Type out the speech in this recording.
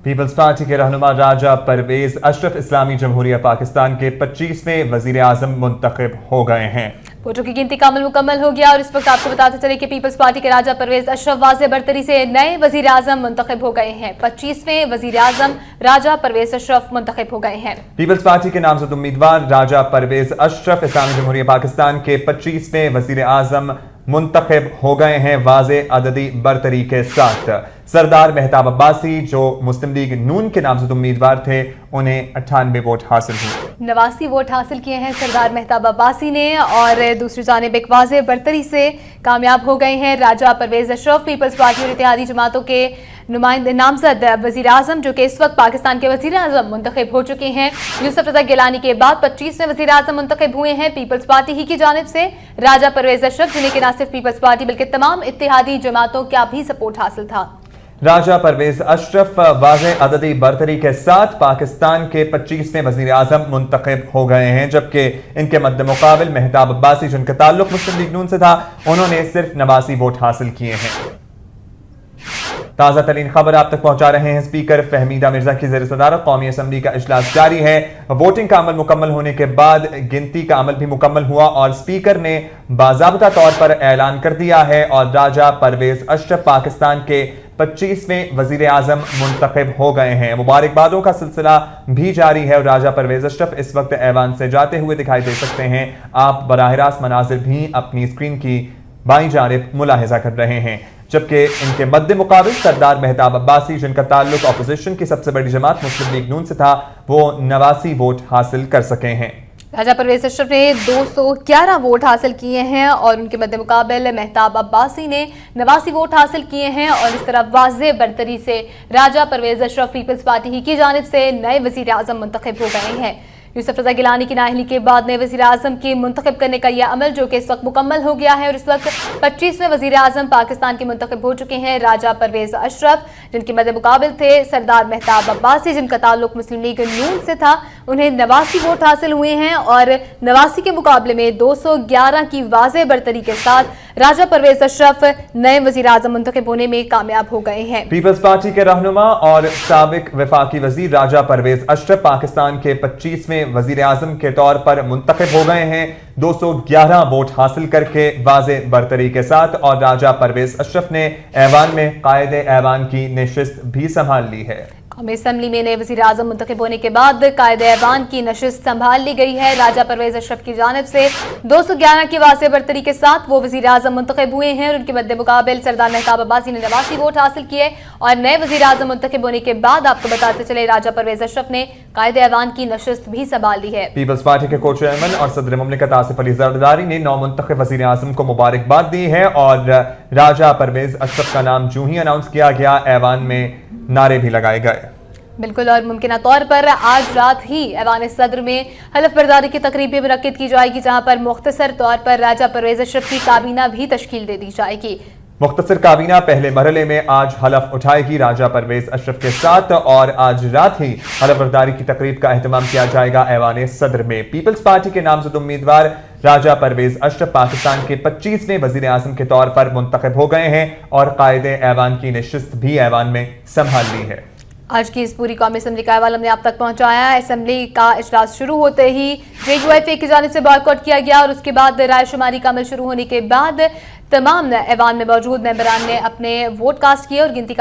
Peoples party کے رہنما راجہ پرویز اشرف اسلامی جمہوریہ پاکستان کے 25ویں وزیر اعظم منتخب ہو گئے ہیں۔ ووٹوں کی گنتی کا عمل مکمل ہو گیا اور اس وقت آپ کو بتاتے چلے کہ پیپلز پارٹی کے راجہ پرویز اشرف واضح برتری سے نئے وزیر اعظم منتخب ہو گئے ہیں۔ 25ویں وزیر اعظم راجہ پرویز اشرف منتخب ہو گئے ہیں۔ پیپلز پارٹی کے نامزد امیدوار راجہ پرویز اشرف اسلامی جمہوریہ پاکستان کے 25ویں وزیر اعظم منتخب ہو گئے ہیں واضح عددی برتری کے ساتھ۔ سردار مہتاب عباسی جو مسلم لیگ نون کے نامزد امیدوار تھے انہیں 98 ووٹ حاصل ہوئے۔ 89 ووٹ حاصل کیے ہیں سردار مہتاب عباسی نے اور دوسری جانب ایک واضح برتری سے کامیاب ہو گئے ہیں راجہ پرویز اشرف۔ پیپلز پارٹی اور اتحادی جماعتوں کے نمائندے نامزد وزیر اعظم جو کہ اس وقت پاکستان کے وزیر اعظم منتخب ہو چکے ہیں۔ یوسف رضا گیلانی کے بعد 25ویں وزیر اعظم منتخب ہوئے ہیں پیپلز پارٹی ہی کی جانب سے راجہ پرویز اشرف، جنہیں کہ نہ صرف پیپلز پارٹی بلکہ تمام اتحادی جماعتوں کا بھی سپورٹ حاصل تھا۔ راجہ پرویز اشرف واضح عددی برتری کے ساتھ پاکستان کے 25ویں وزیر اعظم منتخب ہو گئے ہیں، جبکہ ان کے مد مقابل مہتاب عباسی جن کا تعلق مسلم لیگ نون سے تھا انہوں نے صرف 89 ووٹ حاصل کیے ہیں۔ تازہ ترین خبر آپ تک پہنچا رہے ہیں۔ اسپیکر فہمیدہ مرزا کی زیر صدارت قومی اسمبلی کا اجلاس جاری ہے۔ ووٹنگ کا عمل مکمل ہونے کے بعد گنتی کا عمل بھی مکمل ہوا اور اسپیکر نے باضابطہ طور پر اعلان کر دیا ہے اور راجہ پرویز اشرف پاکستان کے 25ویں وزیر اعظم منتخب ہو گئے ہیں۔ مبارکبادوں کا سلسلہ بھی جاری ہے اور راجہ پرویز اشرف اس وقت ایوان سے جاتے ہوئے دکھائی دے سکتے ہیں۔ آپ براہ راست مناظر بھی اپنی اسکرین کی بائیں جانب ملاحظہ کر رہے ہیں، جبکہ ان کے مد مقابل سردار مہتاب عباسی جن کا تعلق اپوزیشن کی سب سے بڑی جماعت مسلم لیگ نون سے تھا وہ 89 ووٹ حاصل کر سکے ہیں۔ راجہ پرویز اشرف نے 211 ووٹ حاصل کیے ہیں اور ان کے مد مقابل مہتاب عباسی نے 89 ووٹ حاصل کیے ہیں اور اس طرح واضح برتری سے راجہ پرویز اشرف پیپلز پارٹی ہی کی جانب سے نئے وزیر اعظم منتخب ہو گئے ہیں۔ یوسف رضا گیلانی کی نااہلی کے بعد نئے وزیر اعظم کی منتخب کرنے کا یہ عمل جو کہ اس وقت مکمل ہو گیا ہے اور اس وقت 25ویں وزیر اعظم پاکستان کے منتخب ہو چکے ہیں راجہ پرویز اشرف، جن کے مد مقابل تھے سردار مہتاب عباسی جن کا تعلق مسلم لیگ نون سے تھا، انہیں 89 ووٹ حاصل ہوئے ہیں اور 89 کے مقابلے میں 211 کی واضح برتری کے ساتھ راجہ پرویز اشرف نئے وزیر اعظم منتخب ہونے میں کامیاب ہو گئے ہیں۔ پیپلز پارٹی کے رہنما اور سابق وفاقی وزیر راجہ پرویز اشرف پاکستان کے 25ویں وزیر اعظم کے طور پر منتخب ہو گئے ہیں 211 ووٹ حاصل کر کے واضح برتری کے ساتھ، اور راجہ پرویز اشرف نے ایوان میں قائد ایوان کی نشست بھی سنبھال لی ہے۔ قومی اسمبلی میں نئے وزیر اعظم منتخب ہونے کے بعد قائد ایوان کی نشست سنبھال لی گئی ہے۔ راجہ پرویز اشرف کی جانب سے 211 کی واضح برتری کے ساتھ وہ وزیر اعظم منتخب ہوئے ہیں اور ان کے مد مقابل سردار مہتاب عباسی نے 89 ووٹ حاصل کیے اور نئے وزیر اعظم منتخب ہونے کے بعد آپ کو بتاتے چلے راجہ پرویز اشرف نے قائد ایوان کی نشست بھی سنبھال لی ہے۔ پیپلز پارٹی کے کو چیئرمین اور صدر مملکت آصف علی زرداری نے نو منتخب وزیر اعظم کو مبارکباد دی ہے اور راجہ پرویز اشرف کا نام جو ہی اناؤنس کیا گیا ایوان میں نعرے بھی لگائے گئے۔ بالکل، اور ممکنہ طور پر آج رات ہی ایوان صدر میں حلف برداری کی تقریب بھی منعقد کی جائے گی، جہاں پر مختصر طور پر راجہ پرویز اشرف کی کابینہ بھی تشکیل دے دی جائے گی۔ مختصر کابینہ پہلے مرحلے میں آج حلف اٹھائے گی راجہ پرویز اشرف کے ساتھ اور آج رات ہی حلف برداری کی تقریب کا اہتمام کیا جائے گا ایوان صدر میں۔ پیپلز پارٹی کے نامزد امیدوار راجہ پرویز اشرف پاکستان کے 25ویں وزیر اعظم کے طور پر منتخب ہو گئے ہیں اور قائد ایوان کی نشست بھی ایوان میں سنبھال لی ہے۔ آج کی اس پوری قومی اسمبلی کا احوال ہم نے آپ تک پہنچایا۔ اسمبلی کا اجلاس شروع ہوتے ہی JUIF کی جانب سے بائیکاٹ کیا گیا اور اس کے بعد رائے شماری کا عمل شروع ہونے کے بعد تمام ایوان میں موجود ممبران نے اپنے ووٹ کاسٹ کیے اور گنتی کا